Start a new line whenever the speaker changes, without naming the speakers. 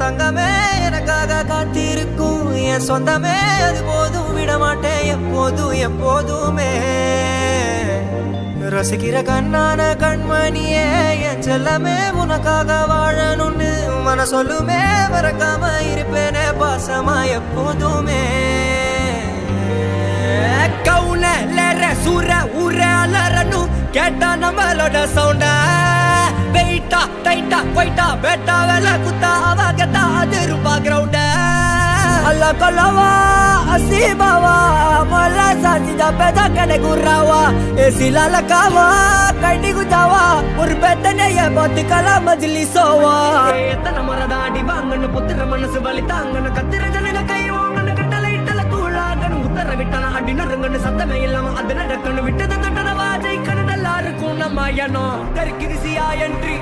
தங்கமே எனக்காக காத்திருக்கும் என் சொந்தமே அது போதும் விட மாட்டேன் எப்போதும் எப்போதுமே ரசிக்கிற கண்ணான கண்மணியே என் செல்லமே உனக்காக வாழணும்னு மன சொல்லுமே மறக்காம இருப்பேனே பாசமா எப்போதுமே சூர ஊர அலறணும் கேட்டா நம்மளோட சவுண்ட வெயிட்டா டைட்டா போயிட்டா பேட்டா வேலை குத்தா அவ கேட்டா அது ரூபா கிரவுண்ட அல்ல கொல்லவா அசீபாவா மொல்ல சாஞ்சிதா பேதா கடை குர்ராவா ஏசிலால காவா கண்டி குஜாவா ஒரு பெத்தனைய பார்த்து கலா மஜ்லி சோவா எத்தனை மரதா அடி வாங்கன்னு புத்திர மனசு வலி தாங்கன்னு கத்திர ஜனங்க கை வாங்கன்னு கட்டளை இட்டல கூழாங்கன்னு உத்தர விட்டான அடி நறுங்கன்னு சத்தமே இல்லாம அது நடக்கணும் விட்டதை தொட்டனவா ஜெயிக்கணும் நல்லா இருக்கும் நம்ம எண்ணம் தெற்கிரிசியா என்றி